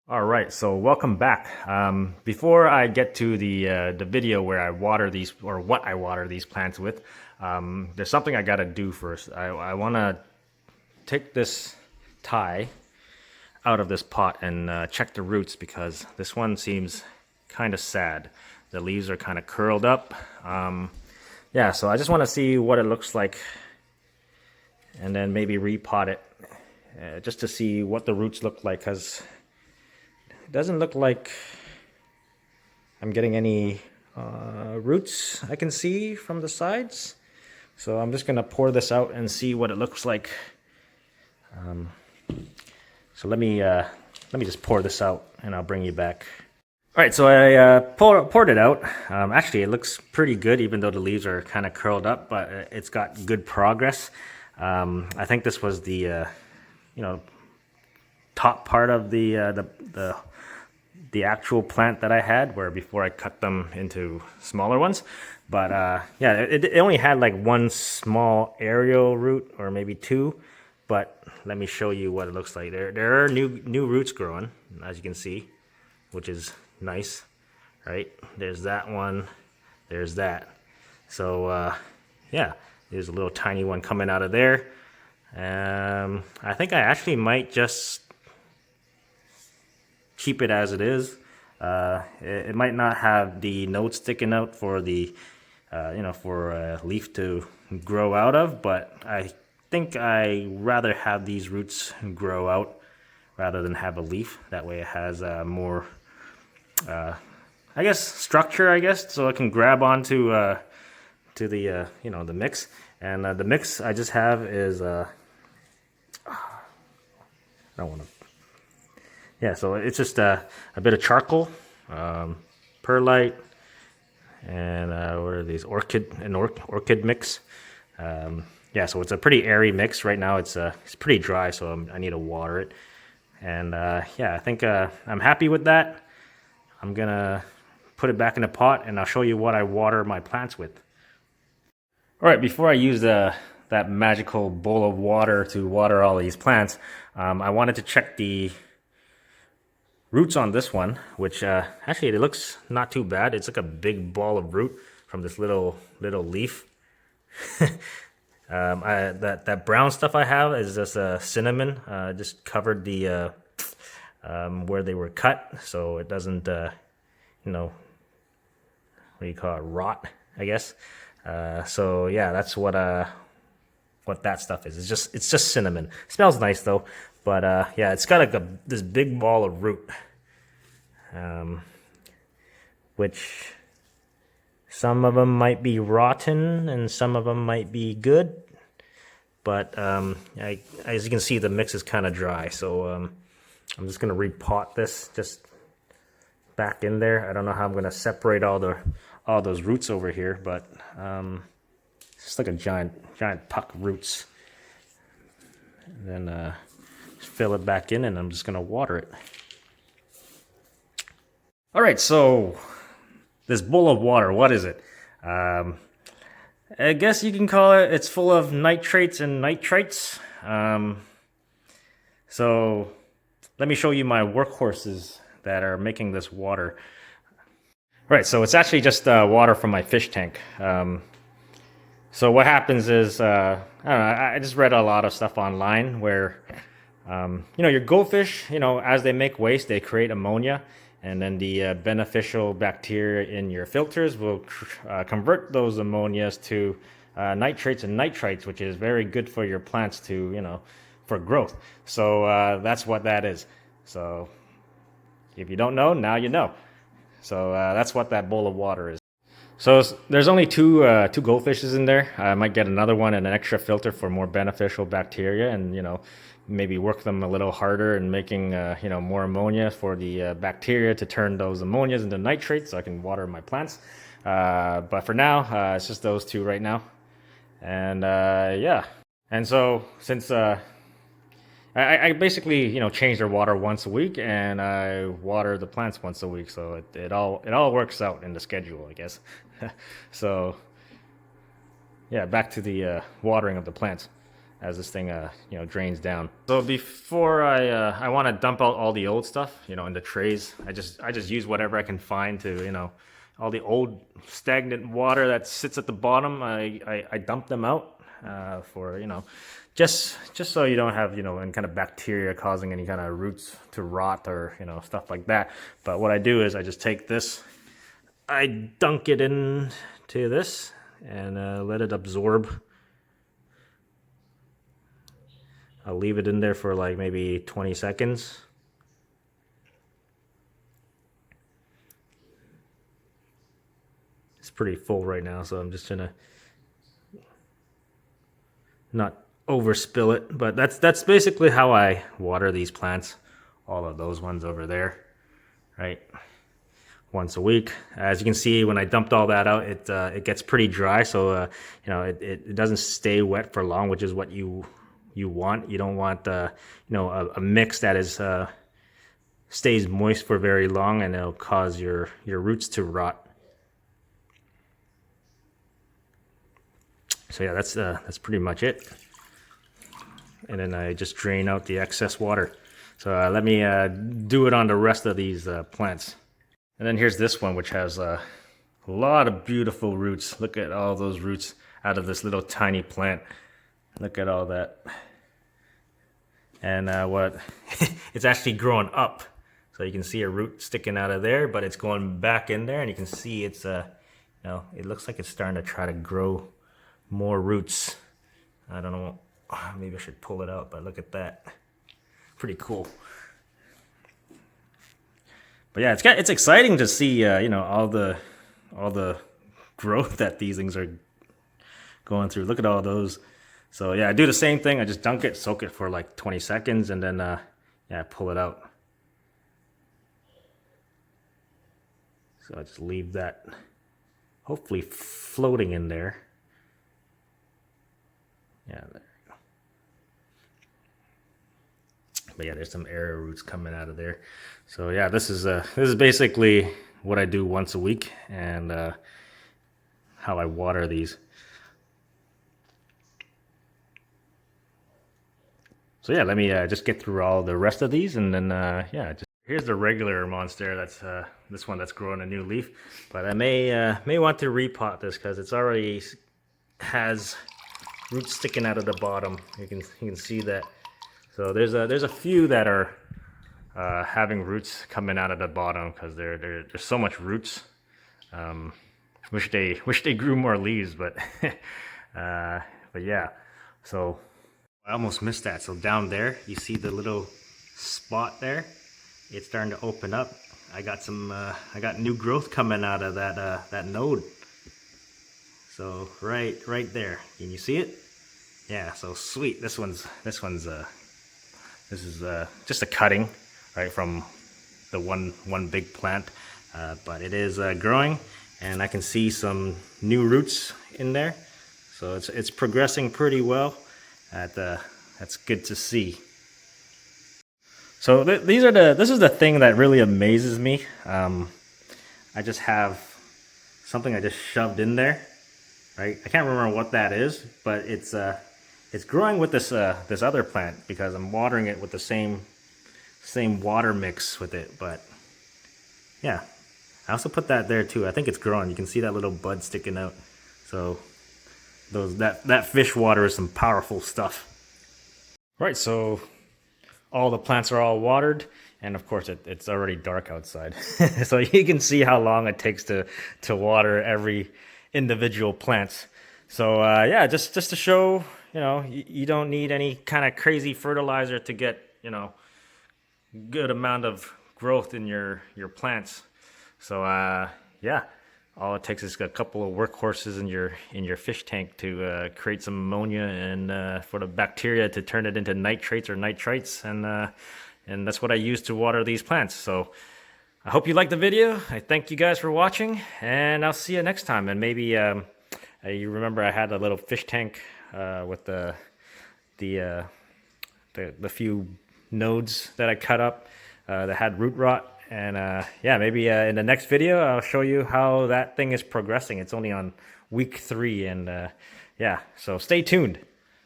All right, so welcome back. Before I get to the video where I water these or what I water these plants with, there's something I got to do first. I want to take this tie out of this pot and check the roots because this one seems kind of sad. The leaves are kind of curled up. Yeah, so I just want to see what it looks like and then maybe repot it just to see what the roots look like because it doesn't look like I'm getting any roots I can see from the sides. So I'm just gonna pour this out and see what it looks like. So let me just pour this out and I'll bring you back. All right, so I poured it out. Actually, it looks pretty good, even though the leaves are kind of curled up, but it's got good progress. I think this was the top part of the actual plant that I had, where before I cut them into smaller ones. But yeah, it only had like one small aerial root or maybe two. But let me show you what it looks like. There are new roots growing, as you can see, which is nice, right? There's that one, there's that. So yeah, there's a little tiny one coming out of there. I think I actually might just keep it as it is. It might not have the nodes sticking out for the for a leaf to grow out of, but I think I rather have these roots grow out rather than have a leaf. That way it has more I guess structure, I guess, so I can grab onto to the the mix. And the mix I just have is I don't want to. Yeah, so it's just a bit of charcoal, perlite, and what are these? Orchid mix. Yeah, so it's a pretty airy mix right now. It's pretty dry, so I need to water it. And yeah, I think I'm happy with that. I'm gonna put it back in the pot, and I'll show you what I water my plants with. All right, before I use that magical bowl of water to water all these plants, I wanted to check the roots on this one, which actually it looks not too bad. It's like a big ball of root from this little leaf. That brown stuff I have is just cinnamon. Just covered the where they were cut, so it doesn't what do you call it, rot, I guess. So yeah, that's what that stuff is. It's just cinnamon. It smells nice though, but yeah, it's got like this big ball of root, which some of them might be rotten and some of them might be good. But as you can see, the mix is kind of dry, so I'm just gonna repot this just back in there. I don't know how I'm gonna separate all those roots over here, but it's just like a giant puck roots. And then fill it back in, and I'm just gonna water it. All right, so this bowl of water, what is it? I guess you can call it's full of nitrates and nitrites. So let me show you my workhorses that are making this water. Right, so it's actually just water from my fish tank. So what happens is, I don't know, I just read a lot of stuff online where, your goldfish, as they make waste, they create ammonia, and then the beneficial bacteria in your filters will convert those ammonias to nitrates and nitrites, which is very good for your plants to, for growth. So that's what that is. So if you don't know, now you know. So that's what that bowl of water is. So there's only two goldfishes in there. I might get another one and an extra filter for more beneficial bacteria, and maybe work them a little harder and making more ammonia for the bacteria to turn those ammonias into nitrates, so I can water my plants. But for now, it's just those two right now, and yeah. And so since I basically change their water once a week, and I water the plants once a week, so it all works out in the schedule, I guess. So yeah, back to the watering of the plants. as this thing drains down. So before I want to dump out all the old stuff, into trays. I just use whatever I can find to, all the old stagnant water that sits at the bottom. I dump them out for just so you don't have any kind of bacteria causing any kind of roots to rot or stuff like that. But what I do is I just take this, I dunk it into this and let it absorb. I'll leave it in there for like maybe 20 seconds. It's pretty full right now, so I'm just gonna not overspill it. But that's basically how I water these plants. All of those ones over there, right? Once a week. As you can see, when I dumped all that out, it gets pretty dry, so it doesn't stay wet for long, which is what you want. You don't want a mix that is stays moist for very long, and it'll cause your roots to rot. So yeah, that's pretty much it. And then I just drain out the excess water. So let me do it on the rest of these plants. And then here's this one, which has a lot of beautiful roots. Look at all those roots out of this little tiny plant. Look at all that. And it's actually growing up. So you can see a root sticking out of there, but it's going back in there, and you can see it's it looks like it's starting to try to grow more roots. I don't know, maybe I should pull it out, but look at that. Pretty cool. But yeah, it's exciting to see all the growth that these things are going through. Look at all those. So yeah, I do the same thing. I just dunk it, soak it for like 20 seconds, and then yeah, pull it out. So I just leave that hopefully floating in there. Yeah, there you go. But yeah, there's some arrow roots coming out of there. So yeah, this is basically what I do once a week, and how I water these. So yeah, let me just get through all the rest of these, and then yeah, here's the regular Monstera. That's this one that's growing a new leaf. But I may want to repot this because it's already has roots sticking out of the bottom. You can see that. So there's a few that are having roots coming out of the bottom because there's so much roots. Wish they grew more leaves, but but yeah. So I almost missed that. So down there, you see the little spot there? It's starting to open up. I got new growth coming out of that node. So right there. Can you see it? Yeah, so sweet. This is just a cutting, right, from the one big plant. But it is growing, and I can see some new roots in there. So it's progressing pretty well. That's good to see. So this is the thing that really amazes me. I just have something I just shoved in there, right? I can't remember what that is, but it's growing with this other plant because I'm watering it with the same water mix with it. But yeah, I also put that there too. I think it's growing. You can see that little bud sticking out. So that fish water is some powerful stuff. Right, so all the plants are all watered, and of course it's already dark outside. So you can see how long it takes to water every individual plant. So yeah, just to show, you don't need any kind of crazy fertilizer to get, good amount of growth in your plants. So yeah, all it takes is a couple of workhorses in your fish tank to create some ammonia and for the bacteria to turn it into nitrates or nitrites, and that's what I use to water these plants. So I hope you liked the video. I thank you guys for watching, and I'll see you next time. And maybe you remember I had a little fish tank with the few nodes that I cut up that had root rot. And yeah, maybe in the next video, I'll show you how that thing is progressing. It's only on week 3, and yeah, so stay tuned.